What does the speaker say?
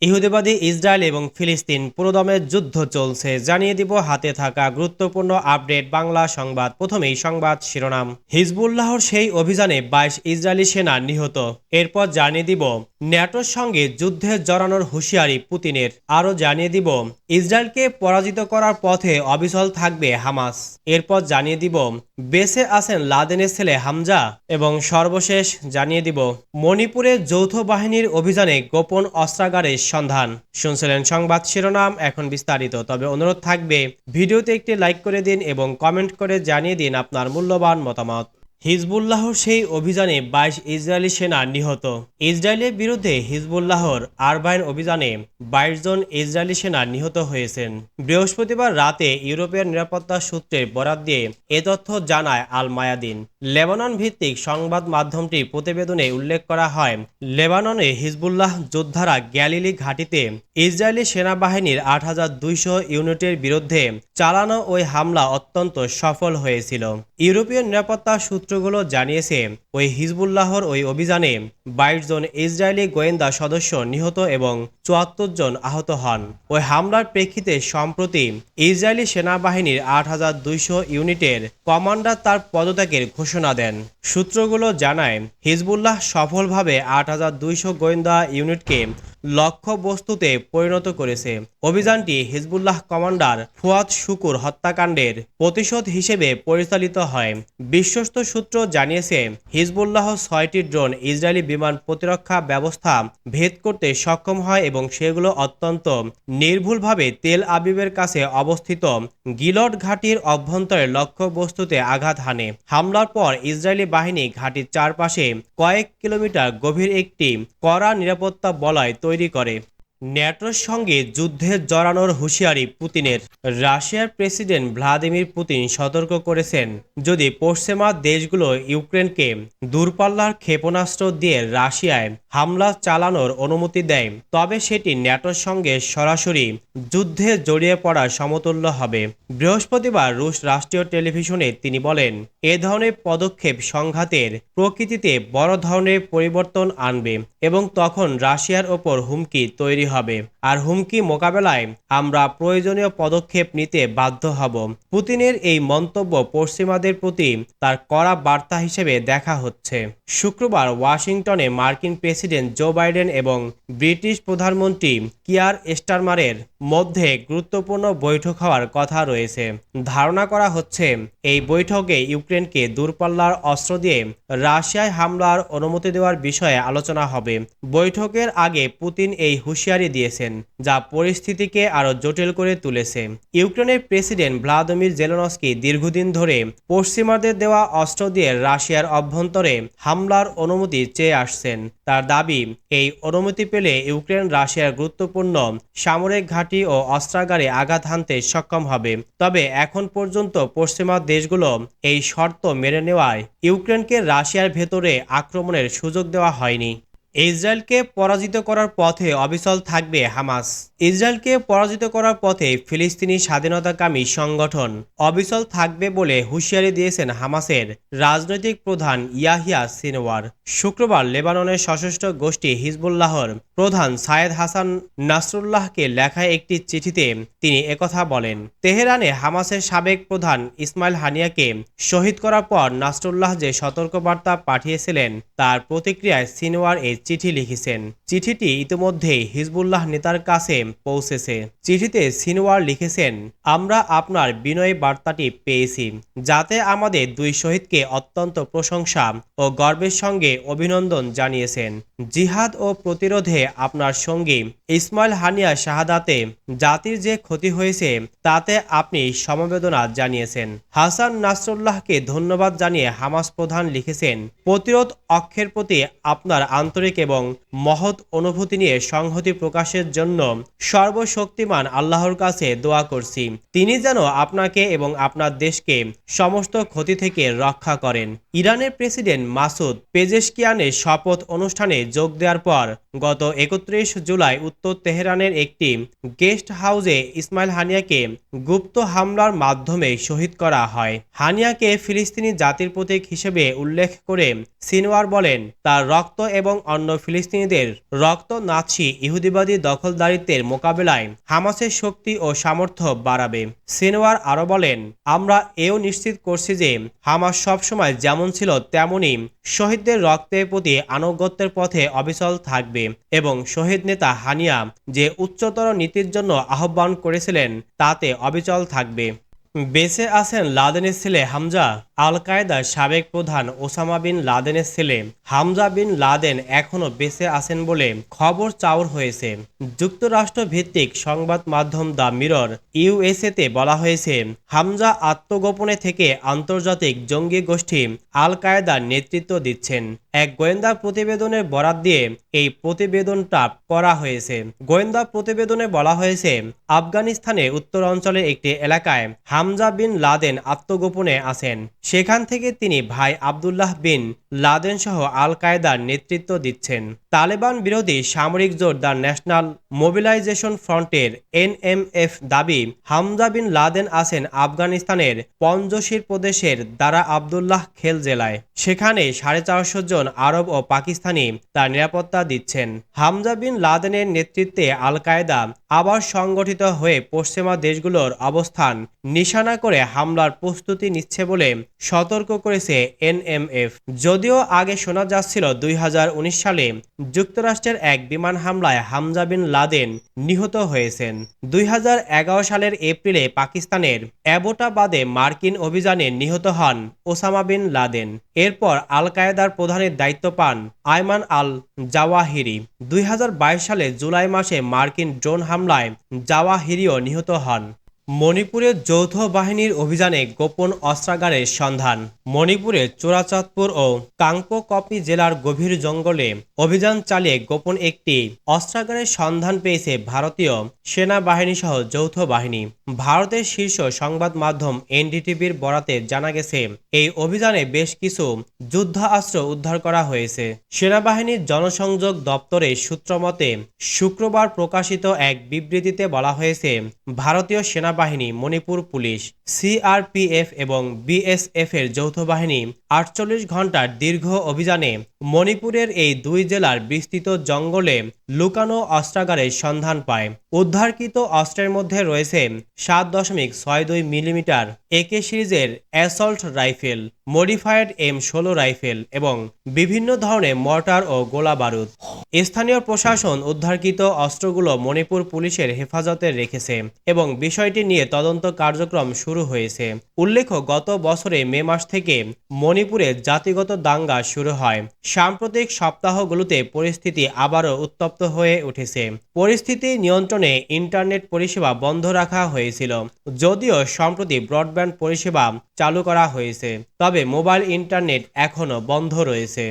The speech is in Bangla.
ইহুদিবাদী ইসরায়েল এবং ফিলিস্তিন পুরোদমে যুদ্ধ চলছে, জানিয়ে দিব হাতে থাকা গুরুত্বপূর্ণ আপডেট বাংলা সংবাদ। প্রথমেই সংবাদ শিরোনাম। হিজবুল্লাহর সেই অভিযানে ২২ ইসরায়েলি সেনা নিহত। এরপর জানিয়ে দিব ন্যাটোর সঙ্গে যুদ্ধে জড়ানোর হুঁশিয়ারি পুতিনের। আরও জানিয়ে দিব ইসরায়েলকে পরাজিত করার পথে অবিচল থাকবে হামাস। এরপর জানিয়ে দিব বেঁচে আছেন লাদেনের ছেলে হামজা। এবং সর্বশেষ জানিয়ে দিব মণিপুরে যৌথ বাহিনীর অভিযানে গোপন অস্ত্রাগারের সন্ধান। শুনছিলেন সংবাদ শিরোনাম, এখন বিস্তারিত। তবে অনুরোধ থাকবে ভিডিওতে একটি লাইক করে দিন এবং কমেন্ট করে জানিয়ে দিন আপনার মূল্যবান মতামত। হিজবুল্লাহর সেই অভিযানে ২২ ইসরায়েলি সেনা নিহত। ইসরায়েলের বিরুদ্ধে হিজবুল্লাহর আরবাইন অভিযানে ২২ জন ইসরায়েলি সেনা নিহত হয়েছেন। বৃহস্পতিবার রাতে ইউরোপের নিরাপত্তা সূত্রের বরাত দিয়ে এ তথ্য জানায় আল মায়াদিন। লেবানন ভিত্তিক সংবাদ মাধ্যমটির প্রতিবেদনে উল্লেখ করা হয়, লেবাননে হিজবুল্লাহ যোদ্ধারা গ্যালিলি ঘাঁটিতে ইসরায়েলি সেনাবাহিনীর ৮,২০০ ইউনিটের বিরুদ্ধে চালানো ওই হামলা অত্যন্ত সফল হয়েছিল। ইউরোপীয় নিরাপত্তা সূত্রগুলো জানিয়েছে, ওই হিজবুল্লাহর ওই অভিযানে ২২ জন ইসরায়েলি গোয়েন্দা সদস্য নিহত এবং ৭৪ জন আহত হন। ওই হামলার প্রেক্ষিতে সম্প্রতি ইসরায়েলি সেনাবাহিনীর ৮,২০০ ইউনিটের কমান্ডার তার পদত্যাগের ঘোষণা দেন। সূত্রগুলো জানায়, হিজবুল্লাহ সফলভাবে ৮,২০০ গোয়েন্দা ইউনিটকে লক্ষ্যবস্তুতে পরিণত করেছে। অভিযানটি হিজবুল্লাহ কমান্ডার ফুয়াদ শুকুর হত্যাকাণ্ডের প্রতিশোধ হিসেবে পরিচালিত হয়। বিশ্বস্ত সূত্র জানিয়েছে, হিজবুল্লাহ ৬টি ড্রোন ইসরায়েলি বিমান প্রতিরক্ষা ব্যবস্থা ভেদ করতে সক্ষম হয় এবং সেগুলো অত্যন্ত নির্ভুলভাবে তেল আবিবের কাছে অবস্থিত গিলট ঘাঁটির অভ্যন্তরে লক্ষ্যবস্তুতে আঘাত হানে। হামলার পর ইসরায়েলি বাহিনী ঘাঁটির চারপাশে কয়েক কিলোমিটার গভীর একটি কড়া নিরাপত্তা বলয় তৈরি করে। ন্যাটোর সঙ্গে যুদ্ধে জড়ানোর হুঁশিয়ারি পুতিনের। রাশিয়ার প্রেসিডেন্ট ভ্লাদিমির পুতিন সতর্ক করেছেন, যদি পশ্চিমা দেশগুলো ইউক্রেনকে দূরপাল্লার ক্ষেপণাস্ত্র দিয়ে রাশিয়ায় হামলা চালানোর অনুমতি দেয়, তবে সেটি ন্যাটোর সঙ্গে সরাসরি যুদ্ধে জড়িয়ে পড়ার সমতুল্য হবে। বৃহস্পতিবার রুশ রাষ্ট্রীয় টেলিভিশনে তিনি বলেন, এ ধরনের পদক্ষেপ সংঘাতের প্রকৃতিতে বড় ধরনের পরিবর্তন আনবে এবং তখন রাশিয়ার ওপর হুমকি তৈরি হবে, আর হুমকি মোকাবেলায় আমরা প্রয়োজনীয় পদক্ষেপ নিতে বাধ্য হব। পুতিনের এই মন্তব্য পশ্চিমাদের প্রতি তার কড়া বার্তা হিসেবে দেখা হচ্ছে। শুক্রবার ওয়াশিংটনে মার্কিন প্রেসিডেন্ট জো বাইডেন এবং ব্রিটিশ প্রধানমন্ত্রী কিয়ার স্টারমারের মধ্যে গুরুত্বপূর্ণ বৈঠক হওয়ার কথা রয়েছে। ধারণা করা হচ্ছে, এই বৈঠকে ইউক্রেনকে দূরপাল্লার অস্ত্র দিয়ে রাশিয়ায় হামলার অনুমতি দেওয়ার বিষয়ে আলোচনা হবে। বৈঠকের আগে পুতিন এই হুঁশিয়ারি দিয়েছেন, যা পরিস্থিতিকে আরও জটিল করে তুলেছে। ইউক্রেনের প্রেসিডেন্ট ভ্লাদিমির জেলেনস্কি দীর্ঘদিন ধরে পশ্চিমাদের দেওয়া অস্ত্র দিয়ে রাশিয়ার অভ্যন্তরে হামলার অনুমতি চেয়ে আসছেন। তার দাবি, এই অনুমতি পেলে ইউক্রেন রাশিয়ার গুরুত্বপূর্ণ সামরিক ঘাঁটি ও অস্ত্রাগারে আঘাত হানতে সক্ষম হবে। তবে এখন পর্যন্ত পশ্চিমা দেশগুলো এই শর্ত মেনে নেওয়ায় ইউক্রেনকে রাশিয়ার ভেতরে আক্রমণের সুযোগ দেওয়া হয়নি। ইসরায়েলকে পরাজিত করার পথে অবিচল থাকবে হামাস। ইসরায়েলকে পরাজিত করার পথে ফিলিস্তিনি স্বাধীনতাকামী সংগঠন অবিচল থাকবে বলে হুঁশিয়ারি দিয়েছেন হামাসের রাজনৈতিক প্রধান ইয়াহিয়া সিনওয়ার। শুক্রবার লেবাননের সশস্ত্র গোষ্ঠী হিজবুল্লাহর প্রধান সায়েদ হাসান নাসরুল্লাহকে লেখা একটি চিঠিতে তিনি একথা বলেন। তেহরানে হামাসের সাবেক প্রধান ইসমাইল হানিয়াকে শহীদ করার পর নাসরুল্লাহ যে সতর্কবার্তা পাঠিয়েছিলেন, তার প্রতিক্রিয়ায় সিনওয়ার এই চিঠি লিখেছেন। চিঠিটি ইতিমধ্যেই হিজবুল্লাহ নেতার কাছে পৌঁছেছে। চিঠিতে সিনওয়ার লিখেছেন, আমরা আপনার বিনয়ী বার্তাটি পেয়েছি, যাতে আমাদের দুই শহীদকে অত্যন্ত প্রশংসা ও গর্বের সঙ্গে অভিনন্দন জানিয়েছেন। জিহাদ ও প্রতিরোধে আপনার সঙ্গী ইসমাইল হানিয়া শাহাদাতে জাতির যে ক্ষতি হয়েছে তাতে আপনি সমবেদনা জানিয়েছেন। হাসান নাসরুল্লাহকে ধন্যবাদ জানিয়ে হামাস প্রধান লিখেছেন, প্রতিরোধ অক্ষের প্রতি আপনার আন্তরিক এবং মহৎ অনুভূতি নিয়ে সংহতি প্রকাশের জন্য সর্বশক্তিমান আল্লাহর কাছে দোয়া করছি, তিনি যেন আপনাকে এবং আপনার দেশকে সমস্ত ক্ষতি থেকে রক্ষা করেন। ইরানের প্রেসিডেন্ট মাসুদ পেজেশকিয়ানের শপথ অনুষ্ঠানে যোগ দেওয়ার পর গত 31 জুলাই উত্তর তেহরানের একটি গেস্ট হাউসে ইসমাইল হানিয়াকে গুপ্ত হামলার মাধ্যমে শহীদ করা হয়। হানিয়াকে ফিলিস্তিনি জাতির প্রতীক হিসেবে উল্লেখ করে সিনওয়ার বলেন, তার রক্ত এবং অন্য ফিলিস্তিনিদের রক্ত নাৎসি ইহুদিবাদী দখলদারিত্বের মোকাবেলায় হামাসের শক্তি ও সামর্থ্য বাড়াবে। সিনওয়ার আরও বলেন, আমরা এও নিশ্চিত করছি যে হামাস সবসময় যেমন ছিল তেমনই শহীদদের রক্তের প্রতি আনুগত্যের পথে অবিচল থাকবে এবং শহীদ নেতা হানিয়া যে উচ্চতর নীতির জন্য আহ্বান করেছিলেন তাতে অবিচল থাকবে। বেঁচে আছেন লাদেনের ছেলে হামজা। আল কায়েদার সাবেক প্রধান ওসামা বিন লাদেনের ছেলে হামজা বিন লাদেন এখনও বেঁচে আছেন বলে খবর চাউর হয়েছে। যুক্তরাষ্ট্র ভিত্তিক সংবাদ মাধ্যম দ্য মিরর ইউএসএতে বলা হয়েছে, হামজা আত্মগোপনে থেকে আন্তর্জাতিক জঙ্গি গোষ্ঠী আল কায়েদার নেতৃত্ব দিচ্ছেন। এক গোয়েন্দা প্রতিবেদনের বরাত দিয়ে এই প্রতিবেদনটা করা হয়েছে। গোয়েন্দা প্রতিবেদনে বলা হয়েছে, আফগানিস্তানের উত্তরাঞ্চলের একটি এলাকায় হামজা বিন লাদেন আত্মগোপনে আছেন। সেখান থেকে তিনি ভাই আবদুল্লাহ বিন লাদেন সহ আল কায়েদার নেতৃত্ব দিচ্ছেন। তালেবান বিরোধী সামরিক জোট দ্য ন্যাশনাল মোবিলাইজেশন ফ্রন্টের এনএমএফ দাবি, হামজা বিন লাদেন আছেন আফগানিস্তানের পঞ্জশির প্রদেশের দারা আবদুল্লাহ খেল জেলায়। সেখানে 450 জন আরব ও পাকিস্তানি তার নিরাপত্তা দিচ্ছেন। হামজা বিন লাদেনের নেতৃত্বে আল কায়েদা আবার সংগঠিত হয়ে পশ্চিমা দেশগুলোর অবস্থান নিশানা করে হামলার প্রস্তুতি নিচ্ছে বলে সতর্ক করেছে এনএমএফ। যদিও আগে শোনা যাচ্ছিল 2019 সালে যুক্তরাষ্ট্রের এক বিমান হামলায় হামজা বিন লাদেন নিহত হয়েছেন। 2011 সালের এপ্রিলে পাকিস্তানের অ্যাবোটাবাদে মার্কিন অভিযানে নিহত হন ওসামা বিন লাদেন। এরপর আল কায়েদার প্রধানের দায়িত্ব পান আয়মান আল জাওয়াহিরি। 2022 সালে জুলাই মাসে মার্কিন ড্রোন হামলায় জাওয়াহিরিও নিহত হন। মণিপুরের যৌথ বাহিনীর অভিযানে গোপন অস্ত্রাগারের সন্ধান। মণিপুরের চোরাচাঁদপুর ও কাংপোকপি জেলার গভীর জঙ্গলে অভিযান চালিয়ে গোপন একটি অস্ত্রাগারের সন্ধান পেয়েছে ভারতীয় সেনাবাহিনী সহ যৌথ বাহিনী। ভারতের শীর্ষ সংবাদ মাধ্যম এনডিটিভির বরাতে জানা গেছে, এই অভিযানে বেশ কিছু যুদ্ধাস্ত্র উদ্ধার করা হয়েছে। সেনাবাহিনীর জনসংযোগ দপ্তরের সূত্রমতে শুক্রবার প্রকাশিত এক বিবৃতিতে বলা হয়েছে, ভারতীয় সেনাবাহিনী, মণিপুর পুলিশ, সিআরপিএফ এবং বিএসএফ এর যৌথ বাহিনী 48 ঘন্টার দীর্ঘ অভিযানে মণিপুরের এই দুই জেলার বিস্তৃত জঙ্গলে লুকানো অস্ত্রাগারের সন্ধান পায়। উদ্ধারকৃত অস্ত্রের মধ্যে রয়েছে 7.62 মিলিমিটার একে সিরিজের assault rifle, modified M16 rifle এবং বিভিন্ন ধরনের মর্টার ও গোলা বারুদ। স্থানীয় প্রশাসন উদ্ধারকৃত অস্ত্রগুলো মণিপুর পুলিশের হেফাজতে রেখেছে এবং বিষয়টি নিয়ে তদন্ত কার্যক্রম শুরু হয়েছে। উল্লেখ্য, গত বছরে মে মাস থেকে মণিপুরে জাতিগত দাঙ্গা শুরু হয়। সাম্প্রতিক সপ্তাহগুলোতে পরিস্থিতি আবারও উত্তপ্ত হয়ে উঠেছে। পরিস্থিতি নিয়ন্ত্রণে ইন্টারনেট পরিষেবা বন্ধ রাখা হয়েছিল, যদিও সম্প্রতি ব্রডব্যান্ড পরিষেবা চালু করা হয়েছে, তবে মোবাইল ইন্টারনেট এখনও বন্ধ রয়েছে।